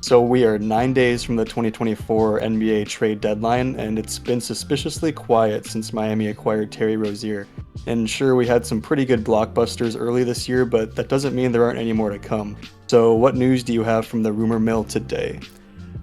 So we are 9 days from the 2024 NBA trade deadline, and it's been suspiciously quiet since Miami acquired Terry Rozier. And sure, we had some pretty good blockbusters early this year, but that doesn't mean there aren't any more to come. So what news do you have from the rumor mill today?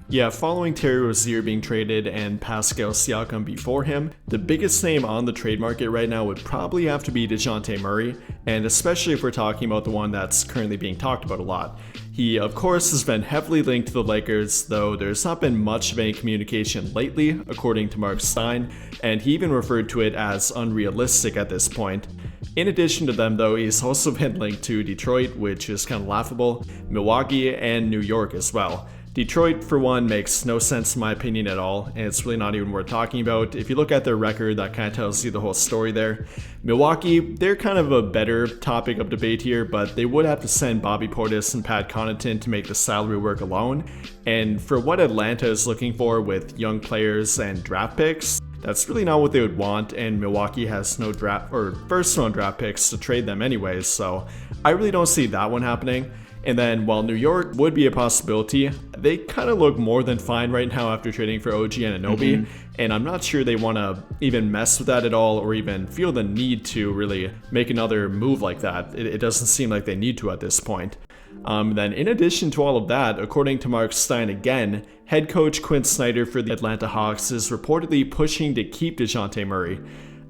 Yeah, following Terry Rozier being traded and Pascal Siakam before him, the biggest name on the trade market right now would probably have to be Dejounte Murray, and especially if we're talking about the one that's currently being talked about a lot. He, of course, has been heavily linked to the Lakers, though there's not been much of any communication lately, according to Mark Stein, and he even referred to it as unrealistic at this point. In addition to them, though, he's also been linked to Detroit, which is kind of laughable, Milwaukee, and New York as well. Detroit, for one, makes no sense in my opinion at all, and it's really not even worth talking about. If you look at their record, that kind of tells you the whole story there. Milwaukee, they're kind of a better topic of debate here, but they would have to send Bobby Portis and Pat Connaughton to make the salary work alone. And for what Atlanta is looking for with young players and draft picks, that's really not what they would want, and Milwaukee has no draft or first round draft picks to trade them anyways, so I really don't see that one happening. And then while New York would be a possibility, they kind of look more than fine right now after trading for OG Anunoby, and I'm not sure they want to even mess with that at all or even feel the need to really make another move like that. It doesn't seem like they need to at this point. Then in addition to all of that, according to Mark Stein again, head coach Quinn Snyder for the Atlanta Hawks is reportedly pushing to keep Dejounte Murray.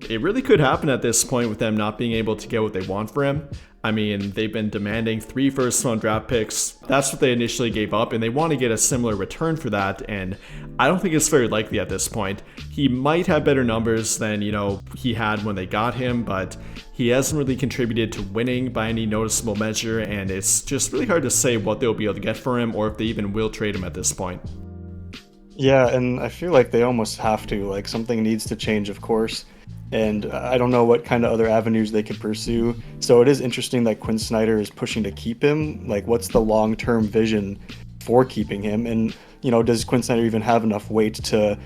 It really could happen at this point with them not being able to get what they want for him. I mean, they've been demanding 3 first-round draft picks. That's what they initially gave up, and they want to get a similar return for that, and I don't think it's very likely at this point. He might have better numbers than, he had when they got him, but he hasn't really contributed to winning by any noticeable measure, and it's just really hard to say what they'll be able to get for him or if they even will trade him at this point. Yeah, and I feel like they almost have to. Like, something needs to change, of course. And I don't know what kind of other avenues they could pursue. So it is interesting that Quinn Snyder is pushing to keep him. Like, what's the long-term vision for keeping him? And, does Quinn Snyder even have enough weight to,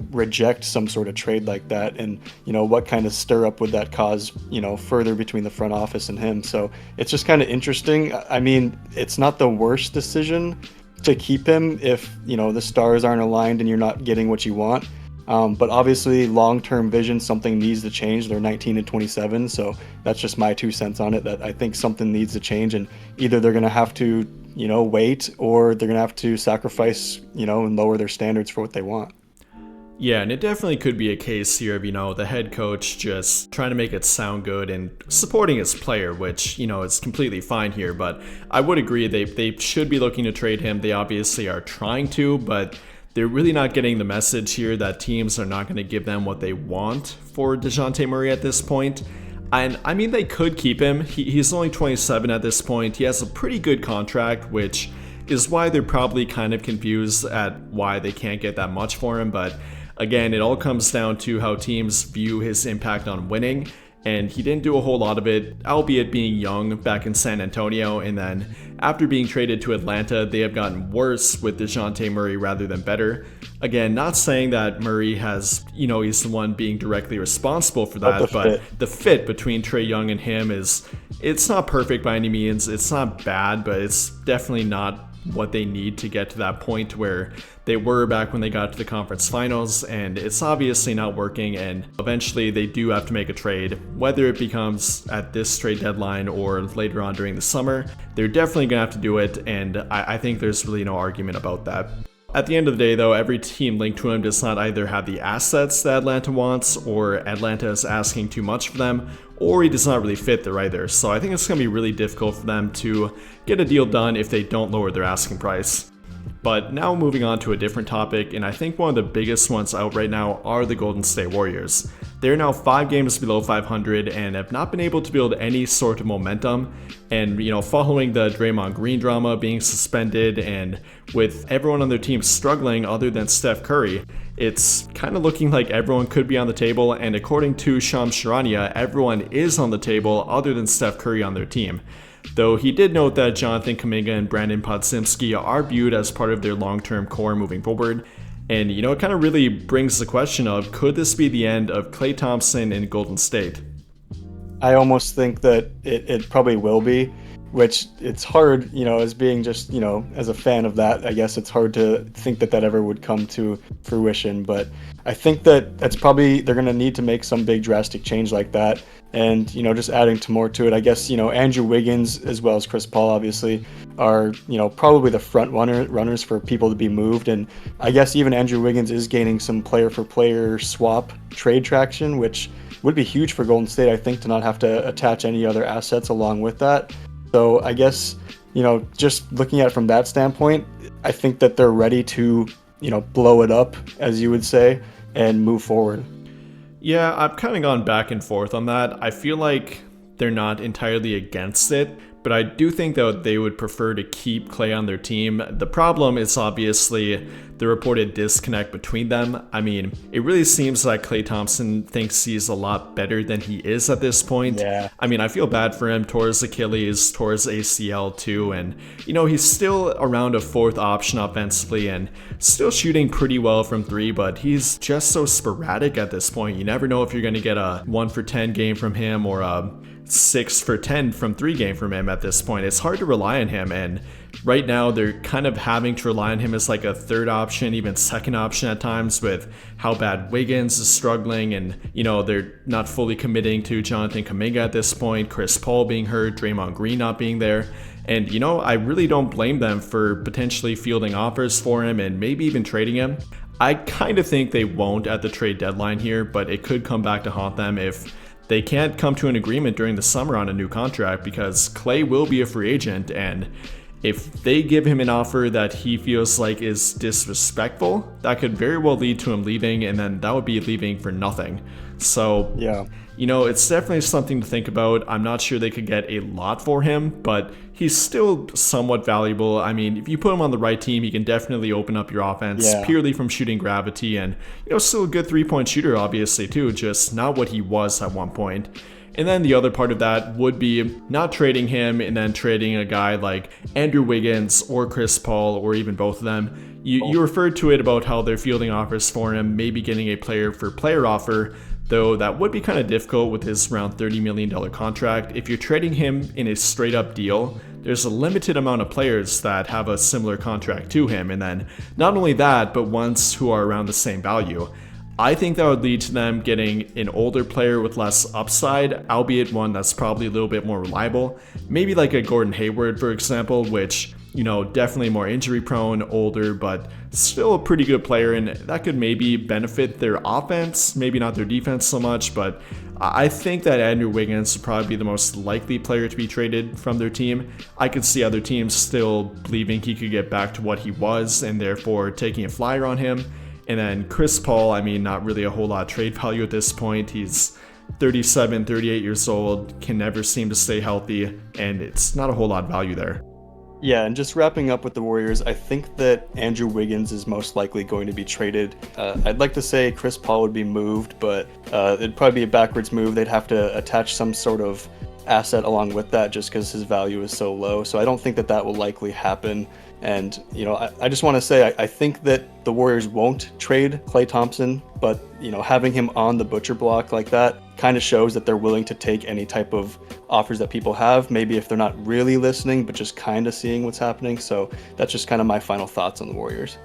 reject some sort of trade like that? And, what kind of stir up would that cause, further between the front office and him? So it's just kind of interesting. I mean, it's not the worst decision to keep him if, the stars aren't aligned and you're not getting what you want. But obviously, long-term vision, something needs to change. They're 19 and 27, so that's just my 2 cents on it, that I think something needs to change, and either they're going to have to, wait, or they're going to have to sacrifice, and lower their standards for what they want. Yeah, and it definitely could be a case here of, the head coach just trying to make it sound good and supporting his player, which, is completely fine here. But I would agree they should be looking to trade him. They obviously are trying to, but they're really not getting the message here that teams are not going to give them what they want for Dejounte Murray at this point. And I mean, they could keep him. He's only 27 at this point. He has a pretty good contract, which is why they're probably kind of confused at why they can't get that much for him. But again, it all comes down to how teams view his impact on winning. And he didn't do a whole lot of it, albeit being young back in San Antonio. And then after being traded to Atlanta, they have gotten worse with Dejounte Murray rather than better. Again, not saying that Murray has, he's the one being directly responsible for that, but the fit between Trae Young and him it's not perfect by any means. It's not bad, but it's definitely not what they need to get to that point where they were back when they got to the conference finals, and it's obviously not working, and eventually they do have to make a trade. Whether it becomes at this trade deadline or later on during the summer, they're definitely going to have to do it, and I think there's really no argument about that. At the end of the day, though, every team linked to him does not either have the assets that Atlanta wants, or Atlanta is asking too much for them, or he does not really fit there either. So I think it's going to be really difficult for them to get a deal done if they don't lower their asking price. But now moving on to a different topic, and I think one of the biggest ones out right now are the Golden State Warriors. They're now 5 games below 500 and have not been able to build any sort of momentum. And, following the Draymond Green drama being suspended and with everyone on their team struggling other than Steph Curry, it's kind of looking like everyone could be on the table. And according to Shams Charania, everyone is on the table other than Steph Curry on their team. Though he did note that Jonathan Kuminga and Brandon Podziemski are viewed as part of their long-term core moving forward. And, it kind of really brings the question of, could this be the end of Klay Thompson in Golden State? I almost think that it probably will be, which it's hard, as being just, as a fan of that, I guess it's hard to think that ever would come to fruition. But I think that that's probably, they're going to need to make some big drastic change like that. And, just adding to more to it, I guess, Andrew Wiggins as well as Chris Paul obviously are, probably the front runners for people to be moved. And I guess even Andrew Wiggins is gaining some player for player swap trade traction, which would be huge for Golden State, I think, to not have to attach any other assets along with that. So I guess, just looking at it from that standpoint, I think that they're ready to, blow it up, as you would say, and move forward. Yeah, I've kind of gone back and forth on that. I feel like they're not entirely against it, but I do think that they would prefer to keep Klay on their team. The problem is obviously the reported disconnect between them. I mean, it really seems like Klay Thompson thinks he's a lot better than he is at this point. Yeah. I mean, I feel bad for him. Tore his Achilles, tore his ACL too, and he's still around a fourth option offensively and still shooting pretty well from three, but he's just so sporadic at this point. You never know if you're going to get a 1 for 10 game from him or a 6 for 10 from three game from him at this point. It's hard to rely on him, and right now they're kind of having to rely on him as like a third option, even second option at times, with how bad Wiggins is struggling, and they're not fully committing to Jonathan Kuminga at this point, Chris Paul being hurt, Draymond Green not being there. And I really don't blame them for potentially fielding offers for him and maybe even trading him. I kind of think they won't at the trade deadline here, but it could come back to haunt them if they can't come to an agreement during the summer on a new contract, because Klay will be a free agent, and if they give him an offer that he feels like is disrespectful, that could very well lead to him leaving, and then that would be leaving for nothing. So, yeah. It's definitely something to think about. I'm not sure they could get a lot for him, but he's still somewhat valuable. I mean, if you put him on the right team, he can definitely open up your offense purely from shooting gravity, and still a good three-point shooter, obviously, too, just not what he was at one point. And then the other part of that would be not trading him and then trading a guy like Andrew Wiggins or Chris Paul or even both of them. You referred to it about how they're fielding offers for him, maybe getting a player for player offer, though that would be kind of difficult with his around $30 million contract. If you're trading him in a straight up deal, there's a limited amount of players that have a similar contract to him. And then not only that, but ones who are around the same value. I think that would lead to them getting an older player with less upside, albeit one that's probably a little bit more reliable. Maybe like a Gordon Hayward, for example, which, definitely more injury prone, older, but still a pretty good player, and that could maybe benefit their offense, maybe not their defense so much, but I think that Andrew Wiggins would probably be the most likely player to be traded from their team. I could see other teams still believing he could get back to what he was and therefore taking a flyer on him. And then Chris Paul, I mean, not really a whole lot of trade value at this point. He's 37, 38 years old, can never seem to stay healthy, and it's not a whole lot of value there. Yeah, and just wrapping up with the Warriors, I think that Andrew Wiggins is most likely going to be traded. I'd like to say Chris Paul would be moved, but it'd probably be a backwards move. They'd have to attach some sort of asset along with that just because his value is so low. So I don't think that will likely happen. And, I just want to say, I think that the Warriors won't trade Klay Thompson, but, having him on the butcher block like that kind of shows that they're willing to take any type of offers that people have, maybe if they're not really listening, but just kind of seeing what's happening. So that's just kind of my final thoughts on the Warriors.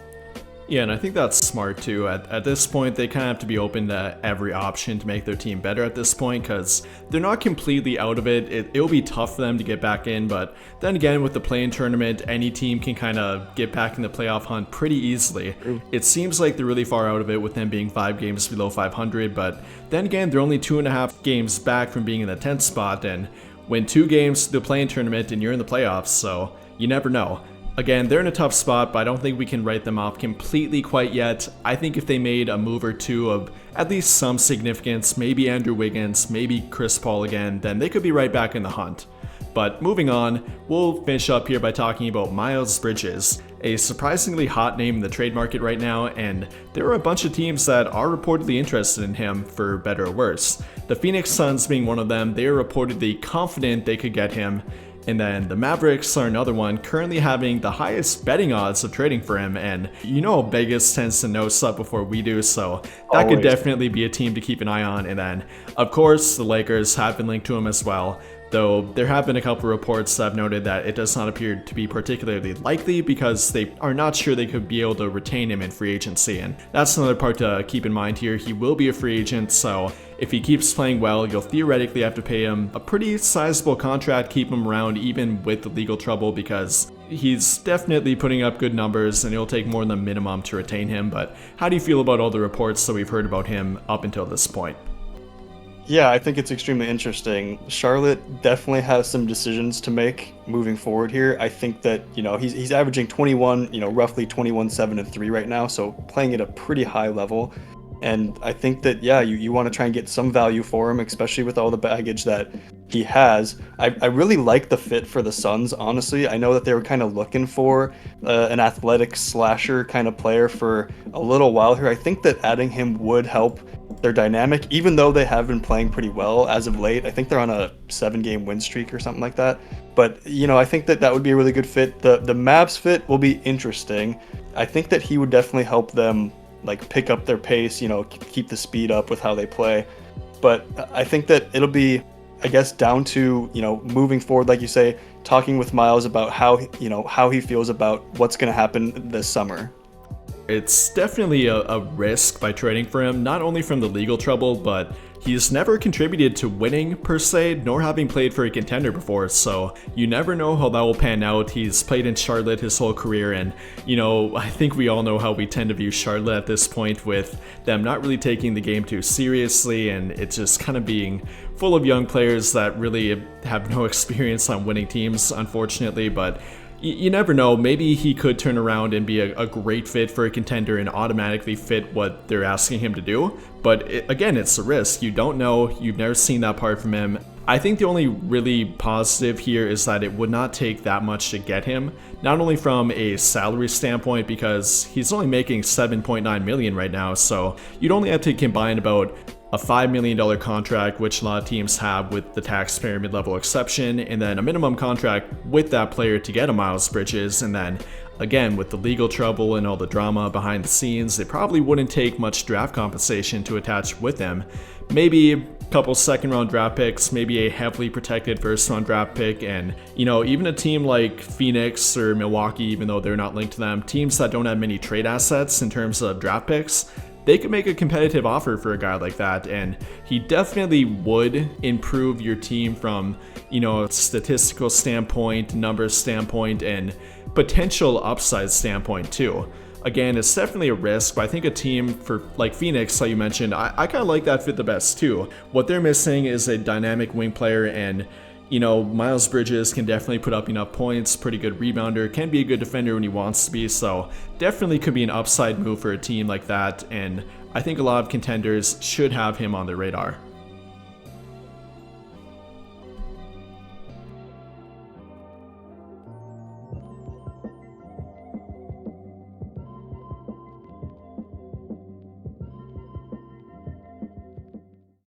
Yeah, and I think that's smart too. At this point, they kind of have to be open to every option to make their team better at this point, because they're not completely out of it. It'll be tough for them to get back in, but then again, with the play-in tournament, any team can kind of get back in the playoff hunt pretty easily. It seems like they're really far out of it with them being 5 games below 500, but then again, they're only 2.5 games back from being in the 10th spot, and win 2 games to the play-in tournament and you're in the playoffs, so you never know. Again, they're in a tough spot, but I don't think we can write them off completely quite yet. I think if they made a move or two of at least some significance, maybe Andrew Wiggins, maybe Chris Paul again, then they could be right back in the hunt. But moving on, we'll finish up here by talking about Miles Bridges, a surprisingly hot name in the trade market right now, and there are a bunch of teams that are reportedly interested in him for better or worse. The Phoenix Suns being one of them, they are reportedly confident they could get him. And then the Mavericks are another one, currently having the highest betting odds of trading for him. And Vegas tends to know stuff before we do, so that could definitely be a team to keep an eye on. And then, of course, the Lakers have been linked to him as well. Though there have been a couple reports that have noted that it does not appear to be particularly likely because they are not sure they could be able to retain him in free agency. And that's another part to keep in mind here. He will be a free agent, so if he keeps playing well, you'll theoretically have to pay him a pretty sizable contract, keep him around even with the legal trouble, because he's definitely putting up good numbers and it'll take more than the minimum to retain him. But how do you feel about all the reports that we've heard about him up until this point? Yeah, I think it's extremely interesting. Charlotte definitely has some decisions to make moving forward here. I think that, he's averaging 21, roughly 21, 7, and 3 right now, so playing at a pretty high level. And I think that, you want to try and get some value for him, especially with all the baggage that he has. I really like the fit for the Suns, honestly. I know that they were kind of looking for an athletic slasher kind of player for a little while here. I think that adding him would help their dynamic, even though they have been playing pretty well as of late. I think they're on a 7-game win streak or something like that. But, I think that would be a really good fit. The Mavs fit will be interesting. I think that he would definitely help them pick up their pace, keep the speed up with how they play. But I think that it'll be, I guess, down to, moving forward, like you say, talking with Miles about how he feels about what's going to happen this summer. It's definitely a risk by trading for him, not only from the legal trouble, but he's never contributed to winning per se, nor having played for a contender before, so you never know how that will pan out. He's played in Charlotte his whole career, and I think we all know how we tend to view Charlotte at this point, with them not really taking the game too seriously, and it's just kind of being full of young players that really have no experience on winning teams, unfortunately. But you never know, maybe he could turn around and be a great fit for a contender and automatically fit what they're asking him to do. But again, it's a risk. You don't know. You've never seen that part from him. I think the only really positive here is that it would not take that much to get him, not only from a salary standpoint, because he's only making $7.9 million right now, so you'd only have to combine about a $5 million contract, which a lot of teams have with the taxpayer mid-level exception, and then a minimum contract with that player to get a Miles Bridges. And then again, with the legal trouble and all the drama behind the scenes, it probably wouldn't take much draft compensation to attach with them. Maybe a couple second-round draft picks, maybe a heavily protected first-round draft pick, and even a team like Phoenix or Milwaukee, even though they're not linked to them, teams that don't have many trade assets in terms of draft picks, they could make a competitive offer for a guy like that, and he definitely would improve your team from, a statistical standpoint, numbers standpoint, and potential upside standpoint too. Again, it's definitely a risk, but I think a team for like Phoenix, like you mentioned, I kind of like that fit the best too. What they're missing is a dynamic wing player, and Miles Bridges can definitely put up enough points, pretty good rebounder, can be a good defender when he wants to be, so definitely could be an upside move for a team like that, and I think a lot of contenders should have him on their radar.